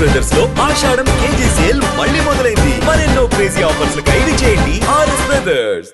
Brothers లో ఆషాఢం KG sale మళ్ళీ మొదలైంది. మరెన్నో క్రేజీ ఆఫర్స్ ఖైదీ చేయండి ఆర్ఎస్ బ్రదర్స్.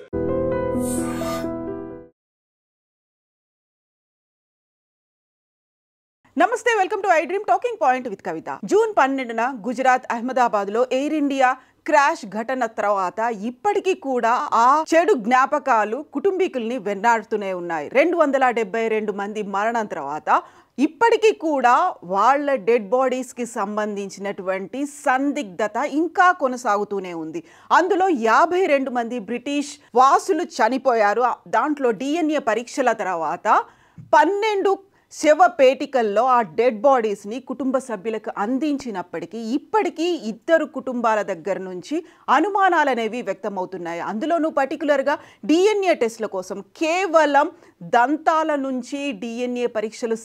నమస్తే, welcome to iDream talking point with Kavitha. June 12న గుజరాత్ అహ్మదాబాద్లో ఎయిర్ ఇండియా క్రాష్ ఘటన తర్వాత ఇప్పటికీ కూడా ఆ చెడు జ్ఞాపకాలు కుటుంబీకుల్ని వెన్నాడుతూనే ఉన్నాయి. 272 మంది మరణం తర్వాత ఇప్పటికీ కూడా వాళ్ళ డెడ్ బాడీస్కి సంబంధించినటువంటి సందిగ్ధత ఇంకా కొనసాగుతూనే ఉంది. అందులో 52 మంది బ్రిటిష్ వాసులు చనిపోయారు. దాంట్లో DNA పరీక్షల తర్వాత 12 శవ పేటికల్లో ఆ డెడ్ బాడీస్ని కుటుంబ సభ్యులకు అందించినప్పటికీ ఇప్పటికీ 2 కుటుంబాల దగ్గర నుంచి అనుమానాలు అనేవి వ్యక్తమవుతున్నాయి. అందులోనూ పర్టికులర్గా DNA టెస్ట్ల కోసం కేవలం దంతాల నుంచి DNA పరీక్షలు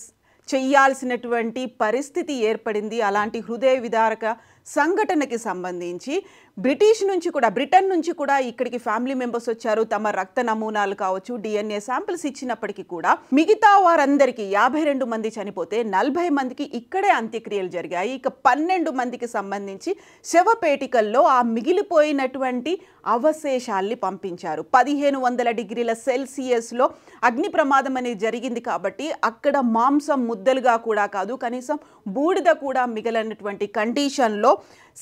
చేయాల్సినటువంటి పరిస్థితి ఏర్పడింది. అలాంటి హృదయ విదారక సంఘటనకి సంబంధించి బ్రిటన్ నుంచి కూడా ఇక్కడికి ఫ్యామిలీ మెంబర్స్ వచ్చారు. తమ రక్త నమూనాలు కావచ్చు, DNA శాంపిల్స్ ఇచ్చినప్పటికీ కూడా మిగతా వారందరికీ 52 మంది చనిపోతే 40 మందికి ఇక్కడే అంత్యక్రియలు జరిగాయి. ఇక 12 మందికి సంబంధించి శవపేటికల్లో ఆ మిగిలిపోయినటువంటి అవశేషాల్ని పంపించారు. 1500 డిగ్రీల సెల్సియస్లో అగ్ని ప్రమాదం అనేది జరిగింది కాబట్టి అక్కడ మాంసం ముద్దలుగా కూడా కాదు, కనీసం బూడిద కూడా మిగలనటువంటి కండిషన్లో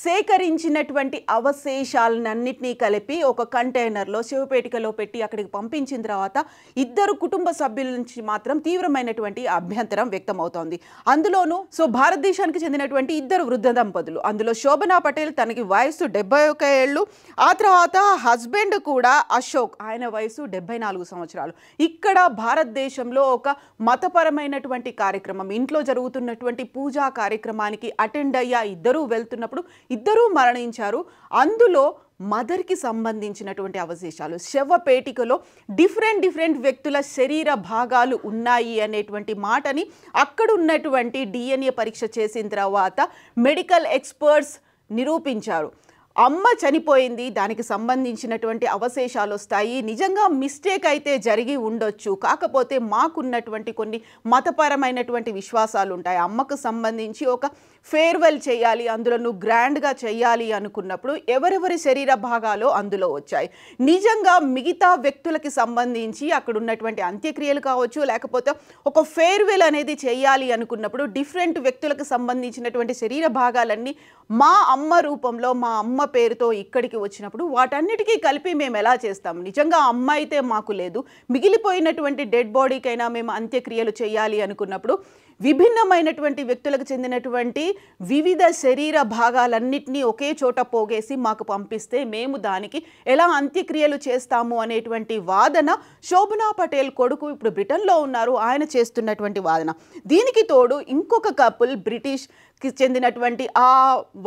సేకరించినటువంటి అవశేషాలన్నింటినీ కలిపి ఒక కంటైనర్లో శివపేటికలో పెట్టి అక్కడికి పంపించిన తర్వాత 2 కుటుంబ సభ్యుల నుంచి మాత్రం తీవ్రమైనటువంటి అభ్యంతరం వ్యక్తమవుతోంది. అందులోనూ భారతదేశానికి చెందినటువంటి 2 వృద్ధ దంపతులు, అందులో శోభనా పటేల్, తనకి వయసు 71 ఏళ్ళు, ఆ తర్వాత హస్బెండ్ కూడా అశోక్, ఆయన వయసు 74 సంవత్సరాలు. ఇక్కడ భారతదేశంలో ఒక మతపరమైనటువంటి కార్యక్రమం, ఇంట్లో జరుగుతున్నటువంటి పూజా కార్యక్రమానికి అటెండ్ అయ్యా 2 వెళ్తున్నప్పుడు 2 మరణించారు. అందులో మదర్కి సంబంధించినటువంటి అవశేషాలు, శవపేటికలో డిఫరెంట్ వ్యక్తుల శరీర భాగాలు ఉన్నాయి అనేటువంటి మాటని అక్కడ ఉన్నటువంటి DNA పరీక్ష చేసిన తర్వాత మెడికల్ ఎక్స్పర్ట్స్ నిరూపించారు. అమ్మ చనిపోయింది, దానికి సంబంధించినటువంటి అవశేషాలు వస్తాయి, నిజంగా మిస్టేక్ అయితే జరిగి ఉండొచ్చు, కాకపోతే మాకున్నటువంటి కొన్ని మతపరమైనటువంటి విశ్వాసాలు ఉంటాయి. అమ్మకు సంబంధించి ఒక ఫేర్వెల్ చేయాలి, అందులో గ్రాండ్గా చేయాలి అనుకున్నప్పుడు ఎవరెవరి శరీర భాగాలు అందులో వచ్చాయి. నిజంగా మిగతా వ్యక్తులకి సంబంధించి అక్కడ ఉన్నటువంటి అంత్యక్రియలు కావచ్చు, లేకపోతే ఒక ఫేర్వెల్ అనేది చేయాలి అనుకున్నప్పుడు డిఫరెంట్ వ్యక్తులకు సంబంధించినటువంటి శరీర భాగాలన్నీ మా అమ్మ రూపంలో, మా అమ్మ పేరుతో ఇక్కడికి వచ్చినప్పుడు వాటన్నిటికీ కలిపి మేము ఎలా చేస్తాం? నిజంగా అమ్మ అయితే మాకు లేదు, మిగిలిపోయినటువంటి డెడ్ బాడీకైనా మేము అంత్యక్రియలు చేయాలి అనుకున్నప్పుడు విభిన్నమైనటువంటి వ్యక్తులకు చెందినటువంటి వివిధ శరీర భాగాలన్నింటినీ ఒకే చోట పోగేసి మాకు పంపిస్తే మేము దానికి ఎలా అంత్యక్రియలు చేస్తాము అనేటువంటి వాదన శోభనా పటేల్ కొడుకు ఇప్పుడు బ్రిటన్లో ఉన్నారు, ఆయన చేస్తున్నటువంటి వాదన. దీనికి తోడు ఇంకొక కపుల్ బ్రిటిష్కి చెందినటువంటి ఆ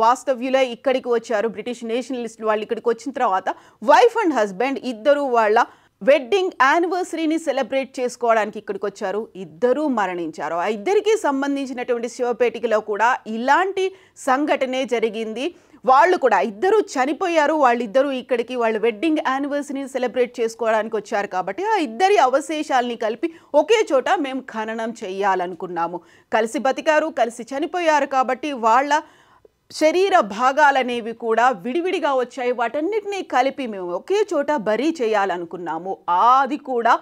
వాస్తవ్యులే ఇక్కడికి వచ్చారు, బ్రిటిష్ నేషనలిస్ట్ వాళ్ళు ఇక్కడికి వచ్చిన తర్వాత వైఫ్ అండ్ హస్బెండ్ 2 వాళ్ళ వెడ్డింగ్ యానివర్సరీని సెలబ్రేట్ చేసుకోవడానికి ఇక్కడికి వచ్చారు, 2 మరణించారు. ఆ 2కి సంబంధించినటువంటి శివపేటికలో కూడా ఇలాంటి సంఘటనే జరిగింది. వాళ్ళు కూడా 2 చనిపోయారు, వాళ్ళిద్దరూ ఇక్కడికి వాళ్ళ వెడ్డింగ్ యానివర్సరీని సెలబ్రేట్ చేసుకోవడానికి వచ్చారు కాబట్టి ఆ 2 అవశేషాలని కలిపి ఒకే చోట మేము ఖననం చేయాలనుకున్నాము. కలిసి బతికారు, కలిసి చనిపోయారు కాబట్టి వాళ్ళ శరీర భాగాలనేవి కూడా విడివిడిగా వచ్చాయి, వాటన్నిటినీ కలిపి మేము ఒకే చోట బరీ చేయాలనుకున్నాము, అది కూడా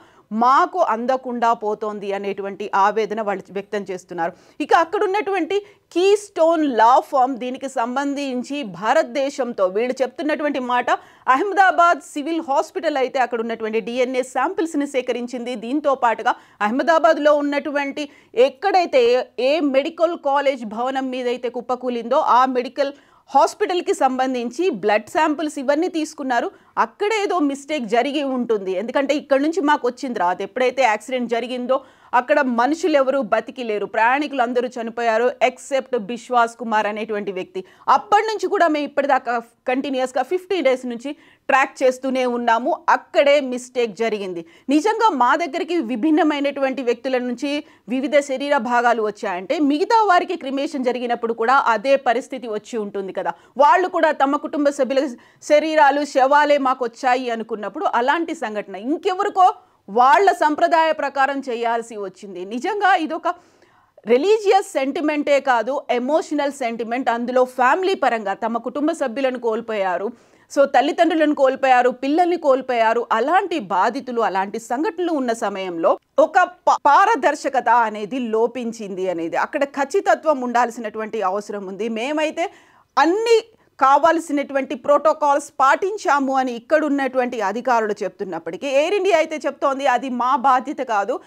మాకు అందకుండా పోతోంది అనేటువంటి ఆవేదన వాళ్ళు వ్యక్తం చేస్తున్నారు. ఇక అక్కడ ఉన్నటువంటి కీ స్టోన్ లా ఫామ్ దీనికి సంబంధించి భారతదేశంతో వీళ్ళు చెప్తున్నటువంటి మాట, అహ్మదాబాద్ సివిల్ హాస్పిటల్ అయితే అక్కడ ఉన్నటువంటి DNA శాంపిల్స్ని సేకరించింది. దీంతో పాటుగా అహ్మదాబాద్లో ఉన్నటువంటి ఎక్కడైతే ఏ మెడికల్ కాలేజ్ భవనం మీద అయితే కుప్పకూలిందో ఆ మెడికల్ హాస్పిటల్కి సంబంధించి బ్లడ్ శాంపిల్స్ ఇవన్నీ తీసుకున్నారు. అక్కడేదో మిస్టేక్ జరిగి ఉంటుంది, ఎందుకంటే ఇక్కడ నుంచి మాకు వచ్చింది రాదు. ఎప్పుడైతే యాక్సిడెంట్ జరిగిందో అక్కడ మనుషులు ఎవరు బతికి లేరు, ప్రయాణికులు అందరూ చనిపోయారు ఎక్సెప్ట్ బిశ్వాస్ కుమార్ అనేటువంటి వ్యక్తి. అప్పటి నుంచి కూడా మేము ఇప్పటిదాకా కంటిన్యూస్గా 15 డేస్ నుంచి ట్రాక్ చేస్తూనే ఉన్నాము, అక్కడే మిస్టేక్ జరిగింది. నిజంగా మా దగ్గరికి విభిన్నమైనటువంటి వ్యక్తుల నుంచి వివిధ శరీర భాగాలు వచ్చాయంటే మిగతా వారికి క్రిమేషన్ జరిగినప్పుడు కూడా అదే పరిస్థితి వచ్చి ఉంటుంది కదా, వాళ్ళు కూడా తమ కుటుంబ సభ్యుల శరీరాలు శవాలే మాకు వచ్చాయి అనుకున్నప్పుడు అలాంటి సంఘటన ఇంకెవరికో వాళ్ళ సంప్రదాయ ప్రకారం చేయాల్సి వచ్చింది. నిజంగా ఇదొక రిలీజియస్ సెంటిమెంటే కాదు, ఎమోషనల్ సెంటిమెంట్. అందులో ఫ్యామిలీ పరంగా తమ కుటుంబ సభ్యులను కోల్పోయారు, సో తల్లిదండ్రులను కోల్పోయారు, పిల్లల్ని కోల్పోయారు. అలాంటి బాధితులు, అలాంటి సంఘటనలు ఉన్న సమయంలో ఒక పారదర్శకత అనేది లోపించింది అనేది, అక్కడ ఖచ్చితత్వం ఉండాల్సినటువంటి అవసరం ఉంది. మేమైతే అన్ని కావాల్సినటువంటి ప్రోటోకాల్స్ పాటించాము అని ఇక్కడ ఉన్నటువంటి అధికారులు చెప్తున్నప్పటికీ ఎయిర్ ఇండియా అయితే చెప్తోంది అది మా బాధ్యత కాదు,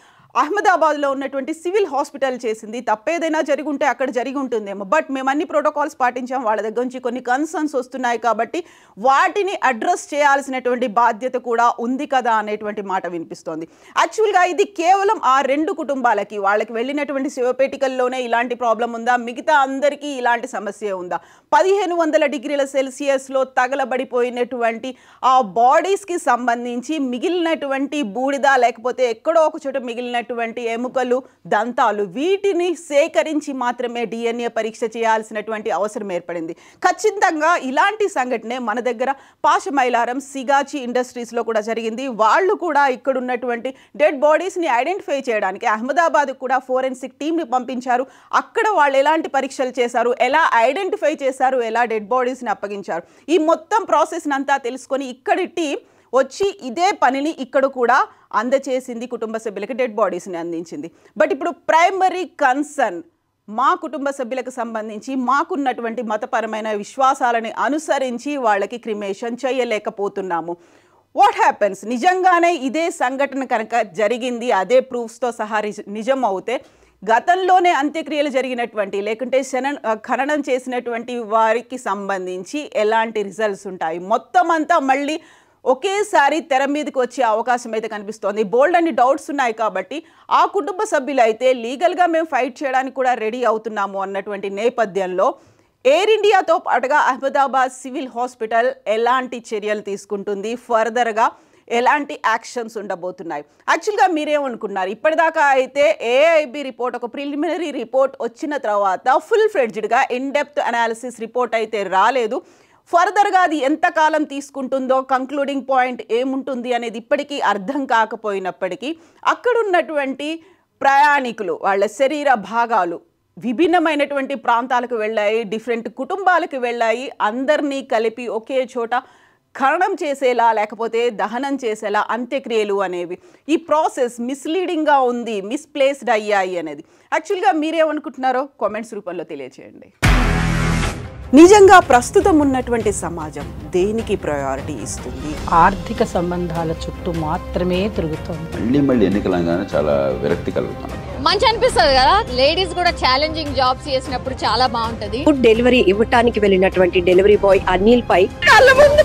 అహ్మదాబాద్లో ఉన్నటువంటి సివిల్ హాస్పిటల్ చేసింది, తప్పేదైనా జరిగి ఉంటే అక్కడ జరిగి ఉంటుందేమో, బట్ మేము అన్ని ప్రోటోకాల్స్ పాటించాం, వాళ్ళ దగ్గర నుంచి కొన్ని కన్సర్న్స్ వస్తున్నాయి కాబట్టి వాటిని అడ్రస్ చేయాల్సినటువంటి బాధ్యత కూడా ఉంది కదా అనేటువంటి మాట వినిపిస్తోంది. యాక్చువల్గా ఇది కేవలం ఆ 2 కుటుంబాలకి, వాళ్ళకి వెళ్ళినటువంటి శివపేటికల్లోనే ఇలాంటి ప్రాబ్లం ఉందా, మిగతా అందరికీ ఇలాంటి సమస్య ఉందా? 1500 డిగ్రీల సెల్సియస్లో తగలబడిపోయినటువంటి ఆ బాడీస్కి సంబంధించి మిగిలినటువంటి బూడిద, లేకపోతే ఎక్కడో ఒక చోట మిగిలిన ఎముకలు, దంతాలు, వీటిని సేకరించి మాత్రమే DNA పరీక్ష చేయాల్సినటువంటి అవసరం ఏర్పడింది. ఖచ్చితంగా ఇలాంటి సంఘటనే మన దగ్గర పాషమైలారం సిగాచి ఇండస్ట్రీస్లో కూడా జరిగింది. వాళ్ళు కూడా ఇక్కడ ఉన్నటువంటి డెడ్ బాడీస్ని ఐడెంటిఫై చేయడానికి అహ్మదాబాద్ కూడా ఫోరెన్సిక్ టీమ్ని పంపించారు. అక్కడ వాళ్ళు ఎలాంటి పరీక్షలు చేశారు, ఎలా ఐడెంటిఫై చేశారు, ఎలా డెడ్ బాడీస్ని అప్పగించారు, ఈ మొత్తం ప్రాసెస్ని అంతా తెలుసుకొని ఇక్కడి టీం వచ్చి ఇదే పనిని ఇక్కడ కూడా అందచేసింది, కుటుంబ సభ్యులకి డెడ్ బాడీస్ని అందించింది. బట్ ఇప్పుడు ప్రైమరీ కన్సర్న్ మా కుటుంబ సభ్యులకు సంబంధించి మాకున్నటువంటి మతపరమైన విశ్వాసాలని అనుసరించి వాళ్ళకి క్రిమేషన్ చేయలేకపోతున్నాము. వాట్ హ్యాపెన్స్, నిజంగానే ఇదే సంఘటన కనుక జరిగింది, అదే ప్రూఫ్స్తో సహా నిజం అవుతే గతంలోనే అంత్యక్రియలు జరిగినటువంటి, లేకుంటే ఖననం చేసినటువంటి వారికి సంబంధించి ఎలాంటి రిజల్ట్స్ ఉంటాయి? మొత్తం అంతా మళ్ళీ ఒకేసారి తెర మీదకి వచ్చే అవకాశం అయితే కనిపిస్తోంది. బోల్డ్ అన్ని డౌట్స్ ఉన్నాయి కాబట్టి ఆ కుటుంబ సభ్యులు అయితే లీగల్గా మేము ఫైట్ చేయడానికి కూడా రెడీ అవుతున్నాము అన్నటువంటి నేపథ్యంలో ఎయిర్ ఇండియాతో పాటుగా అహ్మదాబాద్ సివిల్ హాస్పిటల్ ఎలాంటి చర్యలు తీసుకుంటుంది, ఫర్దర్గా ఎలాంటి యాక్షన్స్ ఉండబోతున్నాయి? యాక్చువల్గా మీరేమనుకున్నారు? ఇప్పటిదాకా అయితే AIB రిపోర్ట్, ఒక ప్రిలిమినరీ రిపోర్ట్ వచ్చిన తర్వాత ఫుల్ ఫ్లెడ్జ్డ్గా ఇన్డెప్త్ అనాలిసిస్ రిపోర్ట్ అయితే రాలేదు. ఫర్దర్గా అది ఎంతకాలం తీసుకుంటుందో, కంక్లూడింగ్ పాయింట్ ఏముంటుంది అనేది ఇప్పటికీ అర్థం కాకపోయినప్పటికీ అక్కడున్నటువంటి ప్రయాణికులు వాళ్ళ శరీర భాగాలు విభిన్నమైనటువంటి ప్రాంతాలకు వెళ్ళాయి, డిఫరెంట్ కుటుంబాలకు వెళ్ళాయి. అందరినీ కలిపి ఒకే చోట ఖననం చేసేలా, లేకపోతే దహనం చేసేలా అంత్యక్రియలు అనేవి, ఈ ప్రాసెస్ మిస్లీడింగ్గా ఉంది, మిస్ప్లేస్డ్ అయ్యాయి అనేది. యాక్చువల్గా మీరేమనుకుంటున్నారో కామెంట్స్ రూపంలో తెలియజేయండి. నిజంగా ప్రస్తుతం ఉన్నటువంటి సమాజం దేనికి ప్రయారిటీ ఇస్తుంది? ఆర్థిక సంబంధాల చుట్టూ మాత్రమే తిరుగుతుంది. మళ్ళీ ఎన్నికలంగానే చాలా విరక్తి కలుగుతాం. మంచి అనిపిస్తుంది కదా, లేడీస్ కూడా ఛాలెంజింగ్ జాబ్స్ చేసినప్పుడు చాలా బాగుంటది. ఫుడ్ డెలివరీ ఇవ్వటానికి వెళ్ళినటువంటి డెలివరీ బాయ్ అనిల్ పై కళ్ళ ముందు